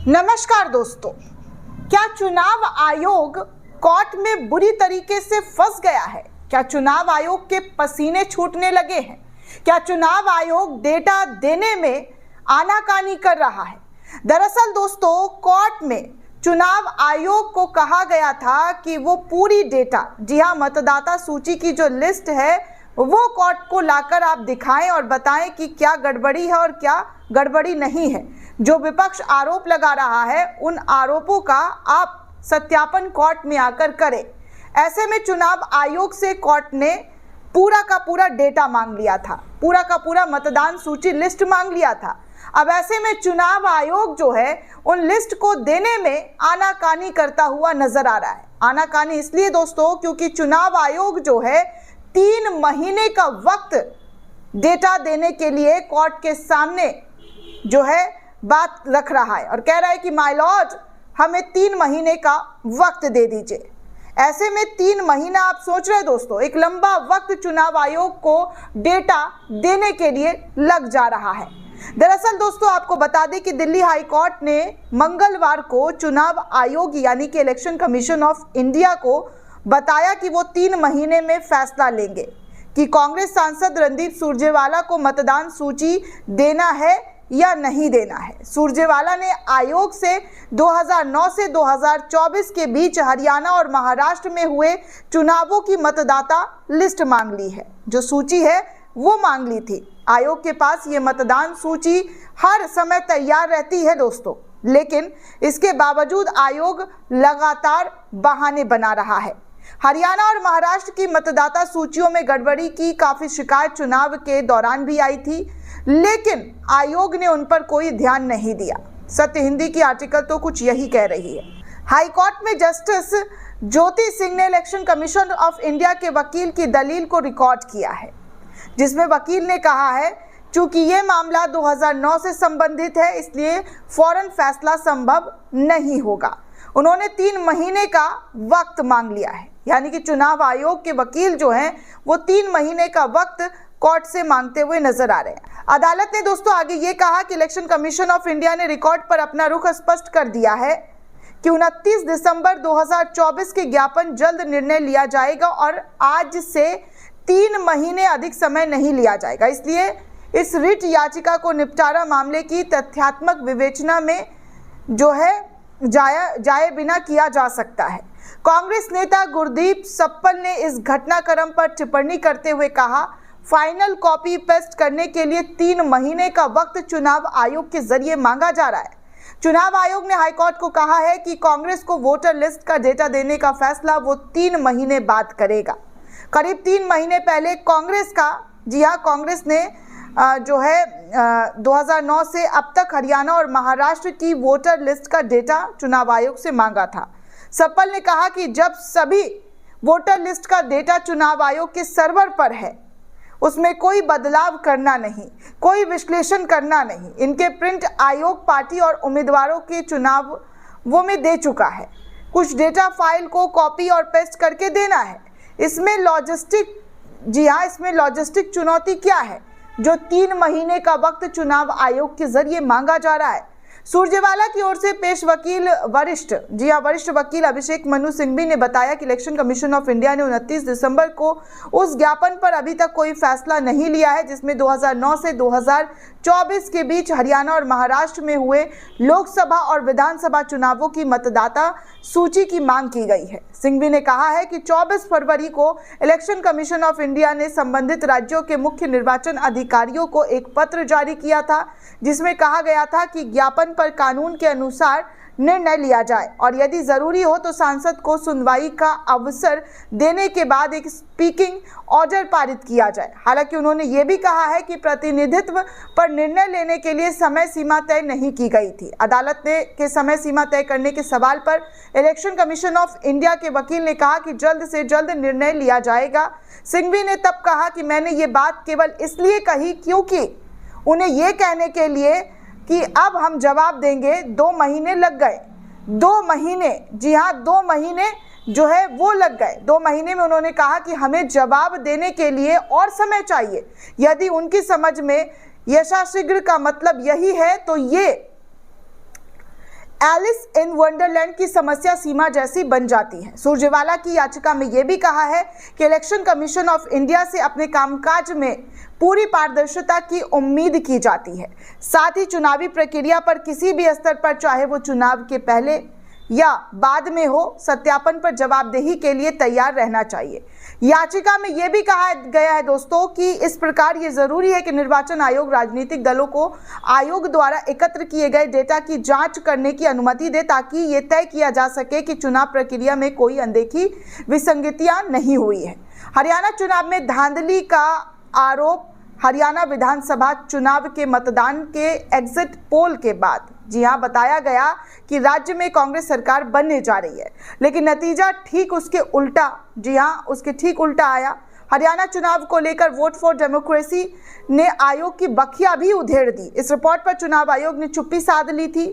नमस्कार दोस्तों, क्या चुनाव आयोग कोर्ट में बुरी तरीके से फंस गया है? क्या चुनाव आयोग के पसीने छूटने लगे हैं? क्या चुनाव आयोग डेटा देने में आनाकानी कर रहा है? दरअसल दोस्तों, कोर्ट में चुनाव आयोग को कहा गया था कि वो पूरी डेटा, जी हाँ, मतदाता सूची की जो लिस्ट है वो कोर्ट को लाकर आप दिखाएं और बताएं कि क्या गड़बड़ी है और क्या गड़बड़ी नहीं है। जो विपक्ष आरोप लगा रहा है उन आरोपों का आप सत्यापन कोर्ट में आकर करें। ऐसे में चुनाव आयोग से कोर्ट ने पूरा का पूरा डेटा मांग लिया था, पूरा का पूरा मतदान सूची लिस्ट मांग लिया था। अब ऐसे में चुनाव आयोग जो है उन लिस्ट को देने में आनाकानी करता हुआ नजर आ रहा है। आनाकानी इसलिए दोस्तों क्योंकि चुनाव आयोग जो है 3 महीने का वक्त डेटा देने के लिए कोर्ट के सामने जो है बात रख रहा है और कह रहा है कि माय लॉर्ड, हमें 3 महीने का वक्त दे दीजिए। ऐसे में 3 महीना आप सोच रहे हैं दोस्तों, एक लंबा वक्त चुनाव आयोग को डेटा देने के लिए लग जा रहा है। दरअसल दोस्तों, आपको बता दें कि दिल्ली हाई कोर्ट ने मंगलवार को चुनाव आयोग यानी कि इलेक्शन कमीशन ऑफ इंडिया को बताया कि वो 3 महीने में फैसला लेंगे कि कांग्रेस सांसद रणदीप सुरजेवाला को मतदान सूची देना है या नहीं देना है। सुरजेवाला ने आयोग से 2009 से 2024 के बीच हरियाणा और महाराष्ट्र में हुए चुनावों की मतदाता लिस्ट मांग ली है। जो सूची है वो मांग ली थी। आयोग के पास ये मतदान सूची हर समय तैयार रहती है दोस्तों, लेकिन इसके बावजूद आयोग लगातार बहाने बना रहा है। हरियाणा और महाराष्ट्र की मतदाता सूचियों में गड़बड़ी की काफी शिकायत चुनाव के दौरान भी आई थी, लेकिन आयोग ने उन पर कोई ध्यान नहीं दिया। सत्य हिंदी की आर्टिकल तो कुछ यही कह रही है। हाई कोर्ट में जस्टिस ज्योति सिंह ने इलेक्शन कमीशन ऑफ इंडिया के वकील की दलील को रिकॉर्ड किया है, जिसमें वकील ने कहा है चूंकि ये मामला 2009 से संबंधित है इसलिए फौरन फैसला संभव नहीं होगा। उन्होंने 3 महीने का वक्त मांग लिया है, यानी कि चुनाव आयोग के वकील जो हैं वो 3 महीने का वक्त कोर्ट से मांगते हुए नजर आ रहे हैं। अदालत ने दोस्तों आगे ये कहा कि इलेक्शन कमीशन ऑफ इंडिया ने रिकॉर्ड पर अपना रुख स्पष्ट कर दिया है कि 29 दिसंबर 2024 के ज्ञापन जल्द निर्णय लिया जाएगा और आज से 3 महीने अधिक समय नहीं लिया जाएगा। इसलिए इस रिट याचिका को निपटारा मामले की तथ्यात्मक विवेचना में जो है जाए बिना किया जा सकता है। कांग्रेस नेता गुरदीप सप्पल ने इस घटनाक्रम पर टिप्पणी करते हुए कहा, फाइनल कॉपी पेस्ट करने के लिए 3 महीने का वक्त चुनाव आयोग के जरिए मांगा जा रहा है। चुनाव आयोग ने हाईकोर्ट को कहा है कि कांग्रेस को वोटर लिस्ट का डेटा देने का फैसला वो 3 महीने बाद करेगा। करीब 3 महीने पहले कांग्रेस का, जी हाँ, कांग्रेस ने जो है 2009 से अब तक हरियाणा और महाराष्ट्र की वोटर लिस्ट का डेटा चुनाव आयोग से मांगा था। सप्पल ने कहा कि जब सभी वोटर लिस्ट का डेटा चुनाव आयोग के सर्वर पर है, उसमें कोई बदलाव करना नहीं, कोई विश्लेषण करना नहीं। इनके प्रिंट आयोग पार्टी और उम्मीदवारों के चुनावों में दे चुका है। कुछ डेटा फाइल को कॉपी और पेस्ट करके देना है। इसमें लॉजिस्टिक, जी हाँ, इसमें लॉजिस्टिक चुनौती क्या है जो 3 महीने का वक्त चुनाव आयोग के जरिए मांगा जा रहा है? सुरजेवाला की ओर से पेश वकील वरिष्ठ वकील अभिषेक मनु सिंघवी ने बताया कि इलेक्शन कमीशन ऑफ इंडिया ने 29 दिसंबर को उस ज्ञापन पर अभी तक कोई फैसला नहीं लिया है जिसमें 2009 से 2024 के बीच हरियाणा और महाराष्ट्र में हुए लोकसभा और विधानसभा चुनावों की मतदाता सूची की मांग की गई है। सिंघवी ने कहा है कि 24 फरवरी को इलेक्शन कमीशन ऑफ इंडिया ने संबंधित राज्यों के मुख्य निर्वाचन अधिकारियों को एक पत्र जारी किया था जिसमें कहा गया था कि ज्ञापन पर कानून के अनुसार निर्णय लिया जाए और यदि जरूरी हो तो सांसद को सुनवाई का अवसर देने के बाद एक स्पीकिंग ऑर्डर पारित किया जाए। हालांकि उन्होंने ये भी कहा है कि प्रतिनिधित्व पर निर्णय लेने के लिए समय सीमा तय नहीं की गई थी। अदालत ने के समय सीमा तय करने के सवाल पर इलेक्शन कमीशन ऑफ इंडिया के वकील ने कहा कि जल्द से जल्द निर्णय लिया जाएगा। सिंघवी ने तब कहा कि मैंने ये बात केवल इसलिए कही क्योंकि उन्हें ये कहने के लिए कि अब हम जवाब देंगे 2 महीने लग गए। 2 महीने, जी हाँ, 2 महीने जो है वो लग गए। 2 महीने में उन्होंने कहा कि हमें जवाब देने के लिए और समय चाहिए। यदि उनकी समझ में यथाशीघ्र का मतलब यही है तो ये एलिस इन वंडरलैंड की समस्या सीमा जैसी बन जाती है। सुरजेवाला की याचिका में यह भी कहा है कि इलेक्शन कमीशन ऑफ इंडिया से अपने कामकाज में पूरी पारदर्शिता की उम्मीद की जाती है। साथ ही चुनावी प्रक्रिया पर किसी भी स्तर पर, चाहे वो चुनाव के पहले या बाद में हो, सत्यापन पर जवाबदेही के लिए तैयार रहना चाहिए। याचिका में यह भी कहा गया है दोस्तों कि इस प्रकार ये जरूरी है कि निर्वाचन आयोग राजनीतिक दलों को आयोग द्वारा एकत्र किए गए डेटा की जांच करने की अनुमति दे, ताकि ये तय किया जा सके कि चुनाव प्रक्रिया में कोई अनदेखी विसंगतियां नहीं हुई है। हरियाणा चुनाव में धांधली का आरोप हरियाणा विधानसभा चुनाव के मतदान के एग्जिट पोल के बाद, जी हां, बताया गया कि राज्य में कांग्रेस सरकार बनने जा रही है, लेकिन नतीजा ठीक उसके उल्टा, जी हां, उसके ठीक उल्टा आया। हरियाणा चुनाव को लेकर वोट फॉर डेमोक्रेसी ने आयोग की बखिया भी उधेड़ दी। इस रिपोर्ट पर चुनाव आयोग ने चुप्पी साध ली थी,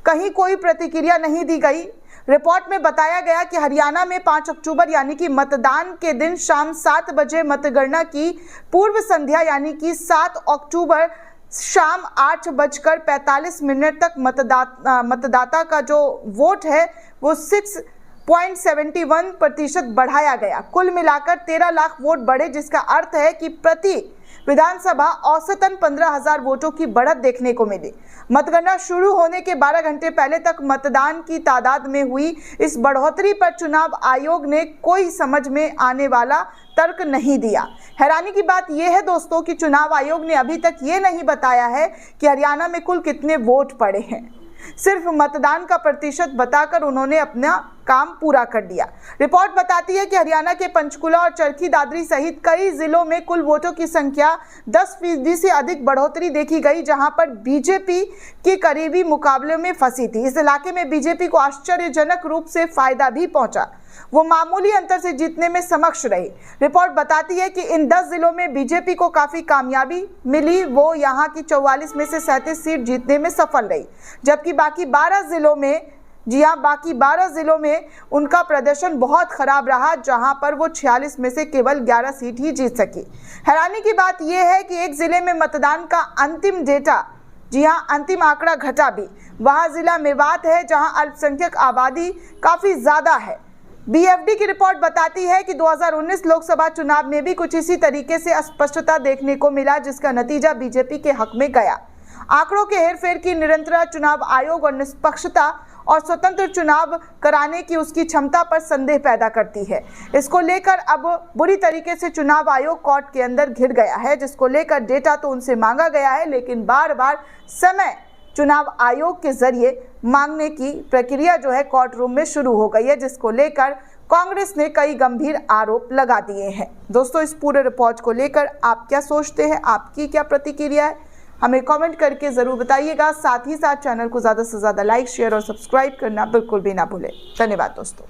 कहीं कोई प्रतिक्रिया नहीं दी गई। रिपोर्ट में बताया गया कि हरियाणा में 5 अक्टूबर यानी कि मतदान के दिन शाम 7 बजे मतगणना की पूर्व संध्या यानी कि 7 अक्टूबर शाम 8:45 तक मतदाता का जो वोट है वो 6.71% बढ़ाया गया। कुल मिलाकर 13 लाख वोट बढ़े, जिसका अर्थ है कि प्रति विधानसभा औसतन 15,000 वोटों की बढ़त देखने को मिली। मतगणना शुरू होने के 12 घंटे पहले तक मतदान की तादाद में हुई इस बढ़ोतरी पर चुनाव आयोग ने कोई समझ में आने वाला तर्क नहीं दिया। हैरानी की बात यह है दोस्तों कि चुनाव आयोग ने अभी तक ये नहीं बताया है कि हरियाणा में कुल कितने वोट पड़े हैं। सिर्फ मतदान का प्रतिशत बताकर उन्होंने अपना काम पूरा कर दिया। रिपोर्ट बताती है कि हरियाणा के पंचकुला और चरखी दादरी सहित कई जिलों में कुल वोटों की संख्या 10% से अधिक बढ़ोतरी देखी गई, जहां पर बीजेपी के करीबी मुकाबले में फंसी थी। इस इलाके में बीजेपी को आश्चर्यजनक रूप से फायदा भी पहुंचा, वो मामूली अंतर से जीतने में समक्ष रही। रिपोर्ट बताती है कि इन 10 जिलों में बीजेपी को काफी कामयाबी मिली, वो यहाँ की 44 में से 37 सीट जीतने में सफल रही, जबकि बाकी 12 जिलों में, जी हाँ, बाकी 12 जिलों में उनका प्रदर्शन बहुत खराब रहा, जहां पर वो 46 में से केवल 11 सीट ही जीत सकी। हैरानी की बात यह है कि एक जिले में मतदान का अंतिम डेटा, जी हाँ, अंतिम आंकड़ा घटा भी। वह जिला मेवात है, जहां अल्पसंख्यक आबादी काफी ज्यादा है। बीएफडी की रिपोर्ट बताती है कि 2019 लोकसभा चुनाव में भी कुछ इसी तरीके से अस्पष्टता देखने को मिला, जिसका नतीजा बीजेपी के हक में गया। आंकड़ों के हेरफेर की निरंतरता चुनाव आयोग और निष्पक्षता और स्वतंत्र चुनाव कराने की उसकी क्षमता पर संदेह पैदा करती है। इसको लेकर अब बुरी तरीके से चुनाव आयोग कोर्ट के अंदर घिर गया है, जिसको लेकर डेटा तो उनसे मांगा गया है, लेकिन बार बार समय चुनाव आयोग के जरिए मांगने की प्रक्रिया जो है कोर्ट रूम में शुरू हो गई है, जिसको लेकर कांग्रेस ने कई गंभीर आरोप लगा दिए हैं। दोस्तों, इस पूरे रिपोर्ट को लेकर आप क्या सोचते हैं, आपकी क्या प्रतिक्रिया है, हमें कमेंट करके जरूर बताइएगा। साथ ही साथ चैनल को ज़्यादा से ज़्यादा लाइक, शेयर और सब्सक्राइब करना बिल्कुल भी ना भूलें। धन्यवाद दोस्तों।